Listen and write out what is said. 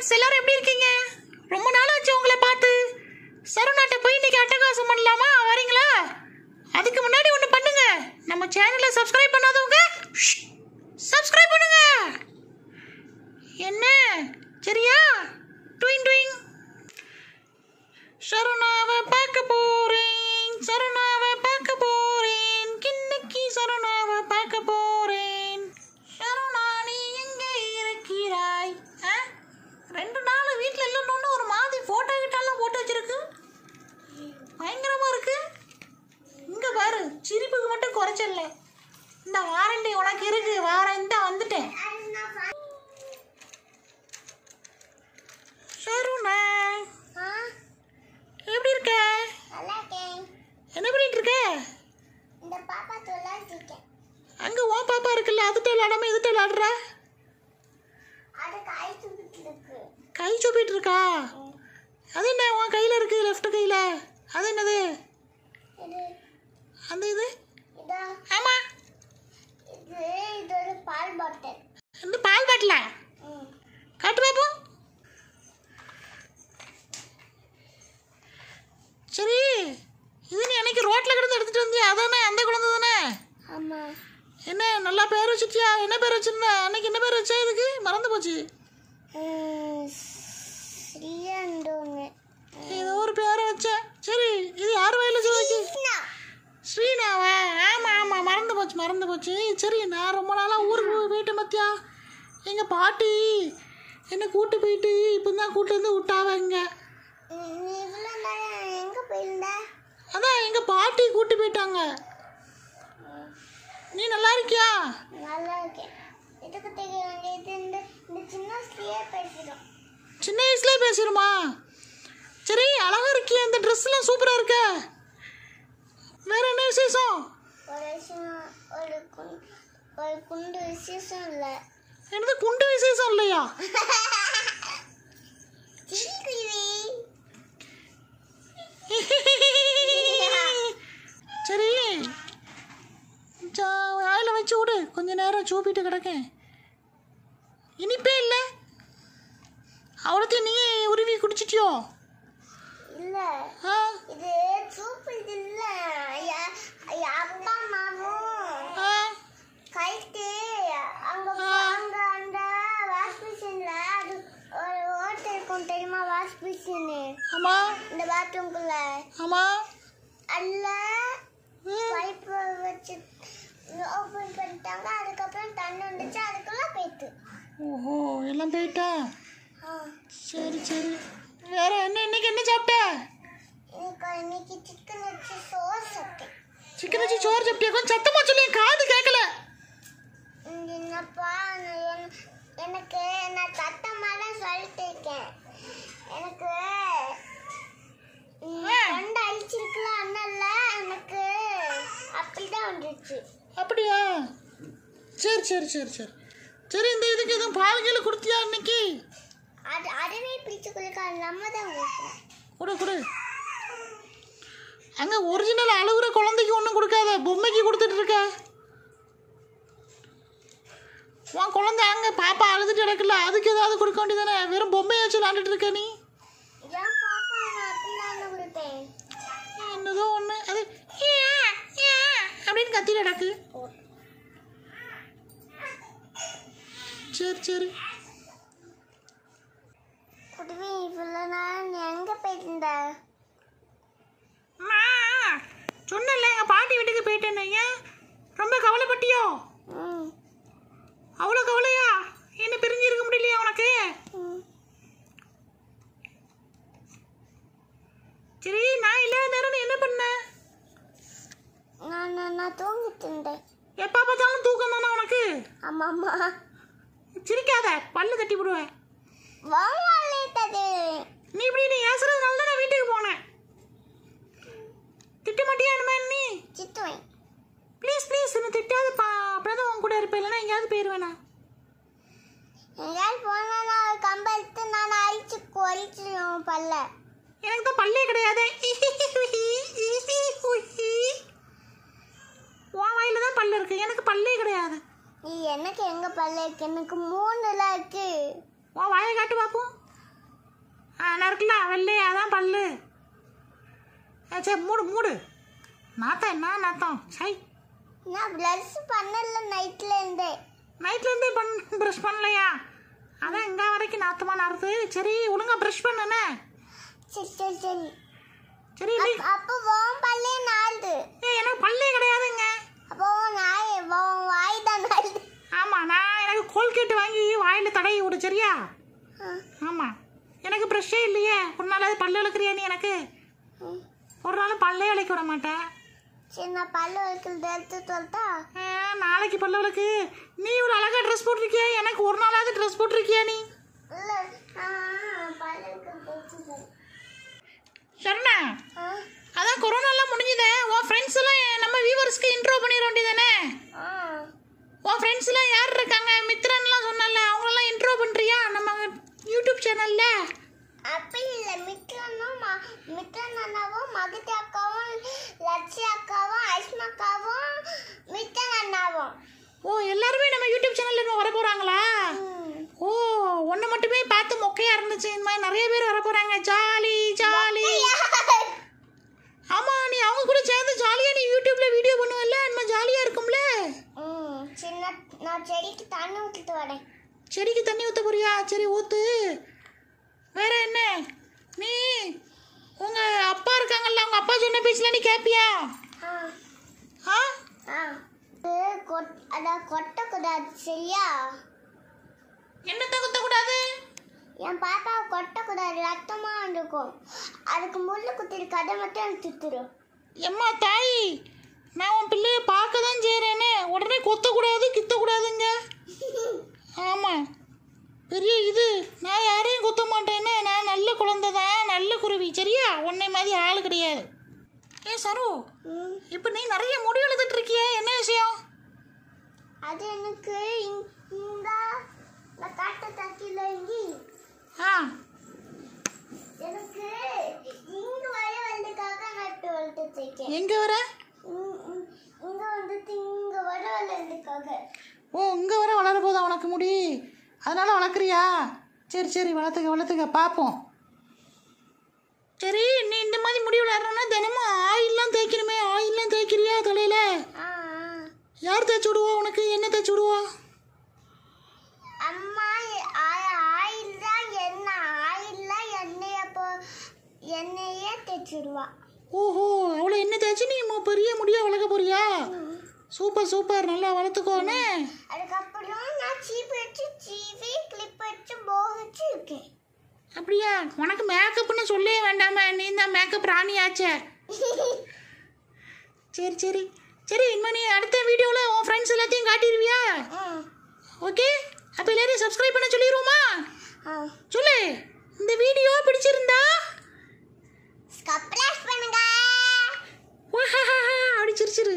Friends, எல்லாரும் எப்படி இருக்கீங்க? ரொம்ப நாள் ஆச்சு உங்களை பார்த்து. சரவணாட்ட போய் இன்னைக்கு அட்டகாசம் பண்ணலாமா? வரீங்களா? அதுக்கு முன்னாடி ஒன்று பண்ணுங்க. நம்ம சேனலை சப்ஸ்கிரைப் பண்ணாதவங்க சப்ஸ்கிரைப் பண்ணுங்க. என்ன சரியா? ட்விங் ட்விங். சரவணாவை பார்க்க போறேன், சரவணாவை பார்க்க போறேன், கிண்ணக்கி சரவணாவை பார்க்க போறேன். சரவணா, நீ எங்கே இருக்கிறாய்? 2 நாள் வீட்டில் இல்லைன்னு ஒரு மாதிரி ஃபோட்டோ கிட்டெல்லாம் போட்டு வச்சிருக்கு. பயங்கரமா இருக்கு. இங்க பாரு, சிரிப்புக்கு மட்டும் குறைச்சல. இந்த வாரண்டி உனக்கு இருக்கு. வாரண்டி வந்துட்டேன். சருணா, எப்படி இருக்க? என்ன பண்ணிட்டு இருக்க? அங்க உன் பாப்பா இருக்குல்ல, அதுட்ட விளையாடாம இதுட்ட விளையாடுற. கை சூப்பிட்டு இருக்கா? அது என்ன உன் கையில இருக்கு? லெஃப்ட் கையில அது என்னது? அந்த இது ஆமா, இது ஒரு பால் பாட்டில். இந்த பால் பாட்டிலா? காட்டு பாப்போம். சரி, இது நீ அன்னைக்கு ரோட்ல கிடந்து எடுத்துட்டு வந்தியா? அதானே, அந்த குழந்தை தானே? ஆமா. என்ன நல்லா பேர் வச்சுட்டியா? என்ன பேர் வச்சிருந்த அன்னைக்கு? என்ன பேர் வச்சா? இதுக்கு மறந்து போச்சு. ஏதோ ஒரு பேரை வச்சேன். சரி, இது யார் வயல சொல்லிச்சு? ஸ்ரீனாவா? ஆமா ஆமா, மறந்து போச்சு. சரி, நான் ரொம்ப நாளாக ஊருக்கு போயிட்டேன் மத்தியா. எங்கள் பாட்டி என்னை கூட்டு போயிட்டு இப்போ தான் கூட்டு வந்து விட்டாவ இங்க. அதான் எங்கள் பாட்டி கூட்டு போயிட்டாங்க. நீ நல்லா இருக்கியா? நல்லா இருக்கேன். இதுக்கு தெரியும், இந்த சின்ன வயசுலேயே பேசிடுமா? சரி, அழகா இருக்கியா? இந்த ட்ரெஸ்லாம் சூப்பராக இருக்க. வேற என்ன விசேஷம்? ஒரு குண்டு விசேஷம் இல்லை. என்னது குண்டு விசேஷம் இல்லையா? சரி, வாயில வச்சு விடு. கொஞ்ச நேரம் சூப்பிட்டு கிடக்கேன். இனிப்பே இல்லை. அவ்வளோத்தையும் நீ உருவி குடிச்சிட்டியோ? இல்ல, இது சூப். இது இல்ல, அப்பா மாவும் கைட்டு அங்க அந்த வாஷ் மிஷின்ல அது ஒரு ஓட்டை இருக்கும் தெரியுமா? Wash machine. ஆமா. இந்த பாத்ரூம்குள்ள. ஆமா. அல்ல பைப் வச்சு ஓபன் பண்ணிட்டாங்க. அதுக்கப்புறம் தண்ணி வந்துச்சு, அதுக்குள்ள போயிட்டு. ஓஹோ, எல்லாம் போயிட்டா? சரி சரி. வேற என்ன? இன்னைக்கு என்ன சாப்பிட்ட? இன்னைக்கு சிக்கன் வச்சு சோறு சாப்பிட்டேன். சிக்கன் வச்சு சோறு சாப்பிட்டியா? கொஞ்சம் சத்தமா சொல்லி, காது கேட்கல. என்னப்பா, எனக்கு நான் சத்தமாதான் சொல்லிட்டு இருக்கேன். எனக்கு ரெண்டு அழிச்சிருக்கல அண்ணல்ல, எனக்கு அப்படிதான் வந்துச்சு. அப்படியா? சரி சரி சரி சரி சரி. இந்த இதுக்கு எதுவும் பால் கீழே கொடுத்தியா இன்னைக்கு? அதுவே பிடிச்சு கொடுக்க நம்ம தான் கொடு கொடு. அங்கே ஒரிஜினல் அழுகுற குழந்தைக்கு ஒன்றும் கொடுக்காத, பொம்மைக்கு கொடுத்துட்டு இருக்க. உன் குழந்தை அங்கே பாப்பா அழுதுட்டு கிடக்கல, அதுக்கு ஏதாவது கொடுக்க வேண்டியதானே? வெறும் பொம்மையை வச்சு விளாண்டுட்டு இருக்க நீ. என்னதோ ஒன்று அது அப்படின்னு கத்தி கிடக்கு. சரி சரி. எங்க போயிருந்த? சொன்னல, எங்க பாட்டி வீட்டுக்கு போயிட்டேன்னு. ஏன் ரொம்ப கவலைப்பட்டியோ? அவ்வளோ கவலையா? என்ன பிரிஞ்சு இருக்க முடியலையா உனக்கு? சரி, நான் இல்லாத நேரம் என்ன பண்ண? நான் தூங்கிட்டு இருந்தேன். எப்போ பார்த்தாலும் தூக்கம் தானே உனக்கு? ஆமாம்மா. சிரிக்காத, பல்லு தட்டி விடுவேன். நீ இப்படி நீ ஏசுறதுனால தான் நான் வீட்டுக்கு போனேன். திட்ட மாட்டியா என்ன நீ? சித்துவேன். ப்ளீஸ் ப்ளீஸ், என்ன திட்டாதுப்பா. அப்படிதான் உன் கூட இருப்பேன். இல்லைன்னா எங்கேயாவது போயிடுவேனா? எங்கேயாவது போனா நான் கம்ப எடுத்து நான் அழிச்சு கொறிச்சிடுவேன் பல்ல. எனக்கு தான் பல்லே கிடையாது. உன் வாயில தான் பல்லு இருக்கு, எனக்கு பல்லே கிடையாது. நீ எனக்கு எங்க பல்ல இருக்கு? எனக்கு 3 இருக்கு. உன் வாயை காட்டு பார்ப்போம். நான் இருக்குல்ல வெள்ளையா தான் பல்லு. சரி மூடு மூடு. நாத்தம் என்ன நாத்தம்? சை நான் ப்ரஷ் பண்ணல நைட்லேருந்தே ப்ரஷ் பண்ணலையா? அதான் இங்கே வரைக்கும் நாத்தமாக நாறுது. சரி ஒழுங்கா ப்ரஷ் பண்ணுண்ணே. சரி சரி சரி சரி அப்போ உன் பல்லே நாளுது. எனக்கு பல்லே கிடையாதுங்க. அப்போ உன் வாய் தான் நாளுது. ஆமாம் நான் எனக்கு கோல்கேட் வாங்கி வாயில் தடவி விடு சரியா? ஆமாம் எனக்கு ப்ரஷ்ஷே இல்லையே. ஒரு நாளாவது பல்லு விளக்குறியா நீ? எனக்கு ஒரு நாள் பல்லே விளக்க விட மாட்டேன். சரி நான் பல்லு விளக்குறது எடுத்து சொல்லட்டா? நாளைக்கு பல்லு விளக்கு. நீ ஒரு அழகாக ட்ரெஸ் போட்டிருக்கியா? எனக்கு ஒரு நாளாவது ட்ரெஸ் போட்டிருக்கியா நீ? இல்லை பல்லு விளக்குறது. சரணா அதான் கொரோனாலாம் முடிஞ்சுதே. உன் ஃப்ரெண்ட்ஸ் எல்லாம் நம்ம வியூவர்ஸ்க்கு இன்ட்ரோ பண்ணிட வேண்டியதானே? உன் ஃப்ரெண்ட்ஸ் எல்லாம் யார் இருக்காங்க? மித்ரன்லாம் சொன்னல, அவங்களெல்லாம் இன்ட்ரோ பண்ணுறியா நம்ம யூடியூப் சேனல்ல? அப்படி இல்லை, மித்ரன் அண்ணாவும் மகதி அக்காவும் லட்சி அக்காவும் ஐஸ்மா அக்காவும் மித்ரன் அண்ணாவும். ஓ எல்லாருமே நம்ம யூடியூப் சேனல்ல வர போறாங்களா? ஓ ஒன்று மட்டுமே பார்த்து மொக்கையா இருந்துச்சு. இந்த மாதிரி நிறைய பேர் வர போறாங்க. Jolly jolly. ஆமா நீ அவங்க கூட சேர்ந்து ஜாலியா நீ யூடியூப்ல வீடியோ பண்ணுவல்ல, நம்ம ஜாலியா இருக்கும்ல. சின்ன நான் செடிக்கு தண்ணி ஊற்றிட்டு வரேன். செடிக்கு தண்ணி ஊற்ற போறியா? சரி ஊத்து. வேற என்ன? நீ உங்க அப்பா இருக்காங்கல்ல, உங்க அப்பா சொன்ன பேச்சுல நீ கேட்பியா? அதான் கொட்டக்கூடாது சரியா? என்னத்தை குத்தக்கூடாது? என் பாப்பாவை கொட்டக்கூடாது, ரத்தமா இருக்கும். அதுக்கு முள்ளு குத்திருக்கு, அதை மட்டும் எனக்கு சுத்துரும். எம்மா தாய், நான் உன் பிள்ளைய பார்க்க தான் செய்கிறேனே, உடனே கொத்தக்கூடாது கித்தக்கூடாதுங்க. ஆமாம் பெரிய இது. நான் யாரையும் கொத்த மாட்டேன்னு. நான் நல்ல குழந்தை தான், நல்ல குருவி சரியா? உன்னை மாதிரி ஆள் கிடையாது. ஏ சரு, இப்போ நீ நிறைய முடி வளர்த்துட்டு இருக்கியே, என்ன விஷயம்? அது எனக்கு இந்த காட்ட தக்கில இங்கி எனக்கு இங்க வர வந்ததுக்காக நான் இப்போ வளர்த்துட்டு இருக்கேன். எங்கே வர? இங்க வந்துட்டு இங்க வர வளர்ந்ததுக்காக. ஓ இங்கே வர வளர போதா உனக்கு முடி? அதனால வளர்க்குறியா? சரி சரி வளர்த்துக்க பார்ப்போம். சரி நீ இந்த மாதிரி முடி வளரணும்னா தினமும் ஆயில்லாம் தேய்க்கணுமே. ஆயில்லாம் தேய்க்கிறியா தலையில? யார் தேய்ச்சி விடுவா உனக்கு? என்ன தேய்ச்சி விடுவா? அம்மா எண்ணெயே தேய்ச்சிடுவா. ஓஹோ அவ்வளோ எண்ணெய் தேய்ச்சி நீ பெரிய முடியா வளர்க்க போறியா? சூப்பர் சூப்பர் நல்லா வளர்த்துக்கோன்னு. அதுக்கப்புறம் நான் சீப்பு கிளிப் வச்சு போ வச்சு இருக்கேன். அப்படியா? உனக்கு மேக்கப்னு சொல்லவே வேண்டாமே, நீ தான் மேக்கப் ராணியாச்சே. சரி சரி சரி இனிமே நீ அடுத்த வீடியோவில் உன் ஃப்ரெண்ட்ஸ் எல்லாத்தையும் காட்டிடுவியா? ஓகே அப்போ எல்லாரையும் சப்ஸ்கிரைப் பண்ண சொல்லிடுவோமா? சொல்லு. இந்த வீடியோ பிடிச்சிருந்தா சப்ஸ்கிரைப் பண்ணுங்க. அப்படி சிரிச்சிரு.